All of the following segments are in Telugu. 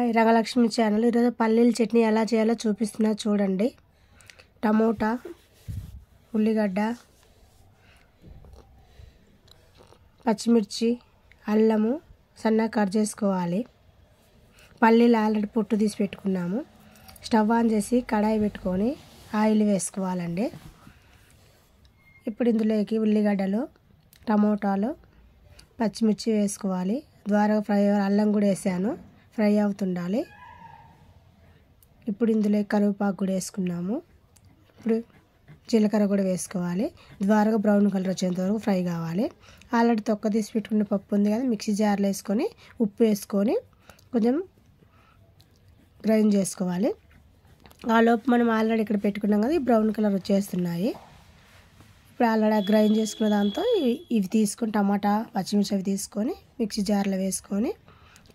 Hi Rangalakshmi channel. ఈరోజు పల్లీల చట్నీ ఎలా చేయాలో చూపిస్తున్నా చూడండి. టమోటా, ఉల్లిగడ్డ, పచ్చిమిర్చి, అల్లము సన్నగా కట్ చేసుకోవాలి. పల్లీలు ఆల్రెడీ పొట్టు తీసి పెట్టుకున్నాము. స్టవ్ ఆన్ చేసి కడాయి పెట్టుకొని ఆయిల్ వేసుకోవాలండి. ఇప్పుడు ఇందులోకి ఉల్లిగడ్డలు, టమోటాలు, పచ్చిమిర్చి వేసుకోవాలి. ద్వారగా ఫ్రై అల్లం కూడా వేసాను, ఫ్రై అవుతుండాలి. ఇప్పుడు ఇందులో కరివేపాకు కూడా వేసుకున్నాము. ఇప్పుడు జీలకర్ర కూడా వేసుకోవాలి. ద్వారగా బ్రౌన్ కలర్ వచ్చేంత వరకు ఫ్రై కావాలి. ఆల్రెడీ తొక్క తీసి పెట్టుకున్న పప్పు ఉంది కదా, మిక్సీ జార్లో వేసుకొని ఉప్పు వేసుకొని కొంచెం గ్రైండ్ చేసుకోవాలి. ఆ లోపు మనం ఆల్రెడీ ఇక్కడ పెట్టుకున్నాం కదా, ఈ బ్రౌన్ కలర్ వచ్చేస్తున్నాయి. ఇప్పుడు ఆల్రెడీ గ్రైండ్ చేసుకున్న దాంతో ఇవి తీసుకొని టమాటా, పచ్చిమిర్చి అవి తీసుకొని మిక్సీ జార్లో వేసుకొని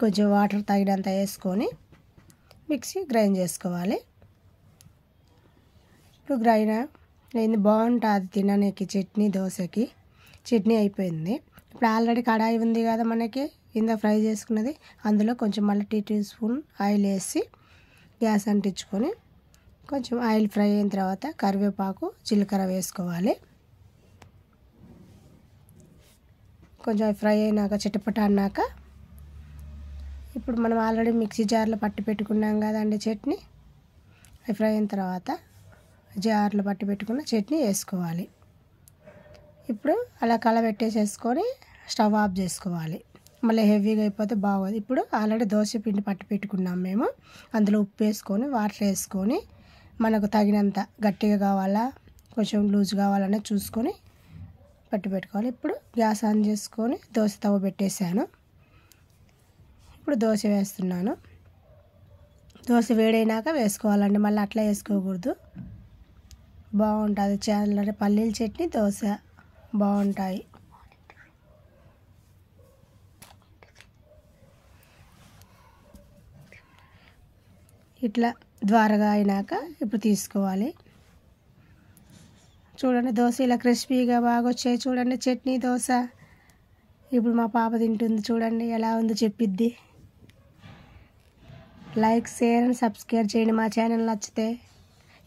కొంచెం వాటర్ తగినంత వేసుకొని మిక్సీ గ్రైండ్ చేసుకోవాలి. ఇప్పుడు గ్రైండ్ అయింది, బాగుంటుంది తినడానికి. చట్నీ, దోశకి చట్నీ అయిపోయింది. ఇప్పుడు ఆల్రెడీ కడాయి ఉంది కదా మనకి, ఇందా ఫ్రై చేసుకున్నది, అందులో కొంచెం మళ్ళీ 2 టీ ఆయిల్ వేసి గ్యాస్ అంటించుకొని కొంచెం ఆయిల్ ఫ్రై అయిన తర్వాత కరివేపాకు, జీలకర్ర వేసుకోవాలి. కొంచెం ఫ్రై అయినాక చిటపట అన్నాక ఇప్పుడు మనం ఆల్రెడీ మిక్సీ జార్లో పట్టి పెట్టుకున్నాం కదండి చట్నీ, అది ఫ్రై అయిన తర్వాత జార్లో పట్టి పెట్టుకున్న చట్నీ వేసుకోవాలి. ఇప్పుడు అలా కలబెట్టేసేసుకొని స్టవ్ ఆఫ్ చేసుకోవాలి. మళ్ళీ హెవీగా అయిపోతే బాగోదు. ఇప్పుడు ఆల్రెడీ దోశ పిండి పట్టి పెట్టుకున్నాం మేము, అందులో ఉప్పు వేసుకొని వాటర్ వేసుకొని మనకు తగినంత గట్టిగా కావాలా కొంచెం లూజ్ కావాలనే చూసుకొని పట్టి పెట్టుకోవాలి. ఇప్పుడు గ్యాస్ ఆన్ చేసుకొని దోశ తవ్వ పెట్టేశాను. ఇప్పుడు దోశ వేస్తున్నాను. దోశ వేడైనాక వేసుకోవాలండి, మళ్ళీ అట్లా వేసుకోకూడదు. బాగుంటుంది చాలా. పల్లీల చట్నీ, దోశ బాగుంటాయి. ఇట్లా ద్వారగా అయినాక ఇప్పుడు తీసుకోవాలి. చూడండి దోశ ఇలా క్రిస్పీగా బాగా వచ్చాయి చూడండి. చట్నీ, దోశ ఇప్పుడు మా పాప తింటుంది చూడండి, ఎలా ఉందో చెప్పిద్ది. లైక్, షేర్ అండ్ సబ్స్క్రైబ్ చేయండి మా ఛానల్ నచ్చితే.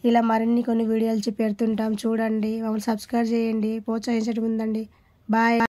ఇలా మరిన్ని కొన్ని వీడియోలు పెడుతుంటాం చూడండి. మమ్మల్ని సబ్స్క్రైబ్ చేయండి, ప్రోత్సహించడం ఉందండి. బాయ్.